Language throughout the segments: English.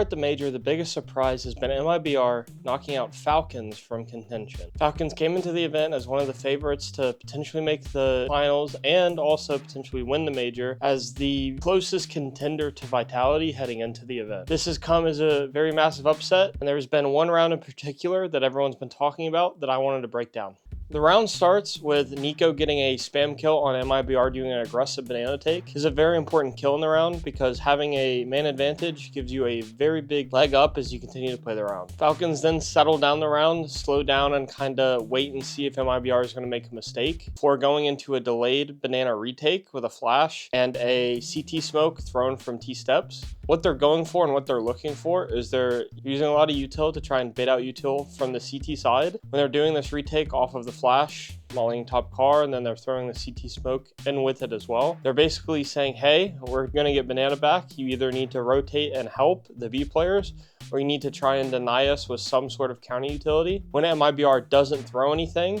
At the major, the biggest surprise has been MIBR knocking out Falcons from contention. Falcons came into the event as one of the favorites to potentially make the finals and also potentially win the major as the closest contender to Vitality heading into the event. This has come as a very massive upset, and there's been one round in particular that everyone's been talking about that I wanted to break down. The round starts with Nico getting a spam kill on MIBR doing an aggressive banana take. This is a very important kill in the round because having a man advantage gives you a very big leg up as you continue to play the round. Falcons then settle down the round, slow down, and kind of wait and see if MIBR is going to make a mistake before going into a delayed banana retake with a flash and a CT smoke thrown from T steps. What they're going for and what they're looking for is they're using a lot of util to try and bait out util from the CT side. When they're doing this retake off of the flash, mollying top car, and then they're throwing the CT smoke in with it as well. They're basically saying, hey, we're going to get banana back. You either need to rotate and help the B players, or you need to try and deny us with some sort of counter utility. When MIBR doesn't throw anything,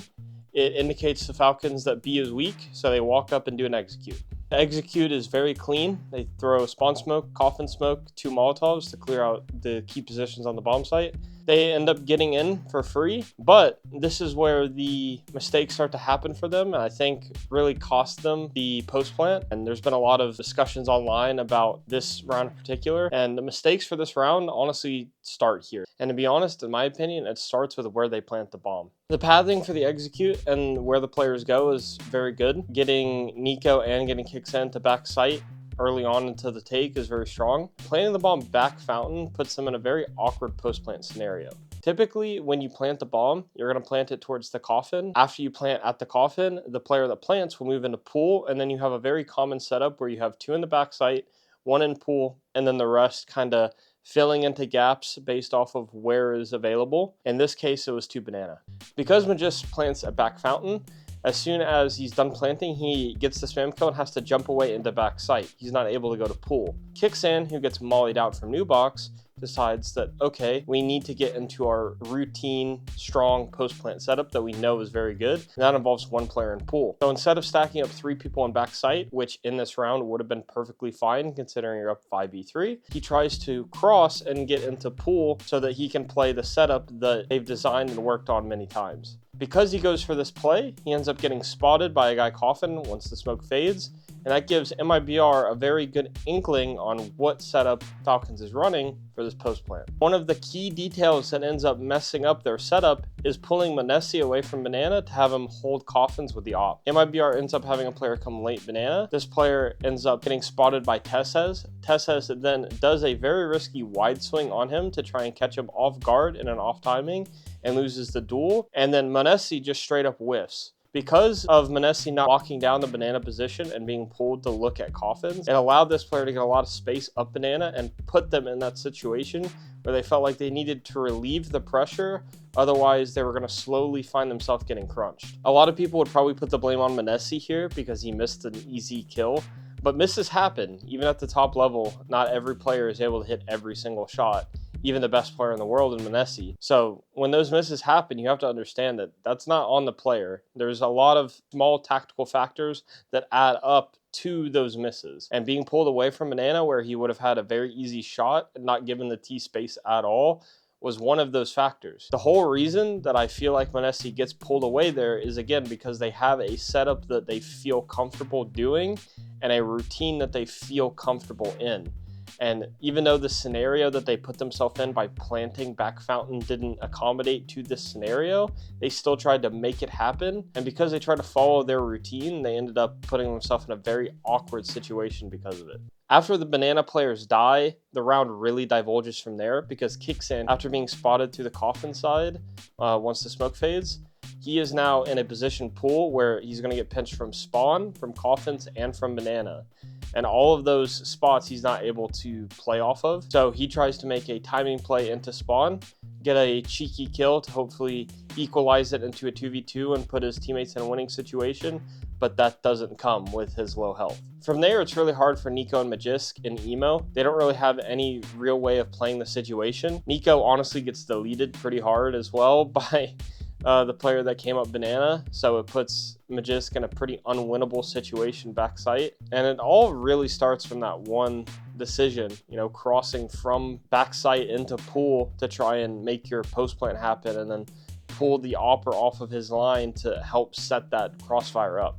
it indicates to Falcons that B is weak, so they walk up and do an execute. The execute is very clean. They throw spawn smoke, coffin smoke, 2 Molotovs to clear out the key positions on the bomb site. They end up getting in for free, but this is where the mistakes start to happen for them, and I think really cost them the post plant. And there's been a lot of discussions online about this round in particular, and the mistakes for this round honestly start here. And to be honest, in my opinion, it starts with where they plant the bomb. The pathing for the execute and where the players go is very good. Getting Nico and getting Kixen to back site early on into the take is very strong. Planting the bomb back fountain puts them in a very awkward post-plant scenario. Typically, when you plant the bomb, you're going to plant it towards the coffin. After you plant at the coffin, the player that plants will move into pool, and then you have a very common setup where you have 2 in the back site, 1 in pool, and then the rest kind of filling into gaps based off of where is available. In this case, it was 2 banana. Because Magis plants at back fountain, as soon as he's done planting, he gets the spam kill and has to jump away into back site. He's not able to go to pool. Kixan, who gets mollied out from new box, decides that, okay, we need to get into our routine, strong post-plant setup that we know is very good. And that involves 1 player in pool. So instead of stacking up 3 people on back site, which in this round would have been perfectly fine considering you're up 5v3, he tries to cross and get into pool so that he can play the setup that they've designed and worked on many times. Because he goes for this play, he ends up getting spotted by a guy coffin once the smoke fades, and that gives MIBR a very good inkling on what setup Falcons is running for this post plant. One of the key details that ends up messing up their setup is pulling Manesi away from banana to have him hold coffins with the op. MIBR ends up having a player come late banana. This player ends up getting spotted by Tesses. Tesses then does a very risky wide swing on him to try and catch him off guard in an off timing and loses the duel. And then Manesi just straight up whiffs. Because of Manesi not walking down the banana position and being pulled to look at coffins, it allowed this player to get a lot of space up banana and put them in that situation where they felt like they needed to relieve the pressure. Otherwise, they were going to slowly find themselves getting crunched. A lot of people would probably put the blame on Manesi here because he missed an easy kill. But misses happen. Even at the top level, not every player is able to hit every single shot. Even the best player in the world in Manesi. So when those misses happen, you have to understand that that's not on the player. There's a lot of small tactical factors that add up to those misses. And being pulled away from banana where he would have had a very easy shot and not given the T space at all was one of those factors. The whole reason that I feel like Manesi gets pulled away there is, again, because they have a setup that they feel comfortable doing and a routine that they feel comfortable in. And even though the scenario that they put themselves in by planting back fountain didn't accommodate to this scenario, they still tried to make it happen. And because they tried to follow their routine, they ended up putting themselves in a very awkward situation because of it. After the banana players die, the round really divulges from there because Kixan, after being spotted through the coffin side, once the smoke fades, he is now in a position pool where he's going to get pinched from spawn, from coffins, and from banana. And all of those spots he's not able to play off of. So he tries to make a timing play into spawn, get a cheeky kill to hopefully equalize it into a 2v2 and put his teammates in a winning situation, but that doesn't come with his low health. From there, it's really hard for Nico and Magisk in Emo. They don't really have any real way of playing the situation. Nico honestly gets deleted pretty hard as well by the player that came up banana, so it puts Magisk in a pretty unwinnable situation backside. And it all really starts from that one decision, crossing from backside into pool to try and make your post plant happen, and then pull the opper off of his line to help set that crossfire up.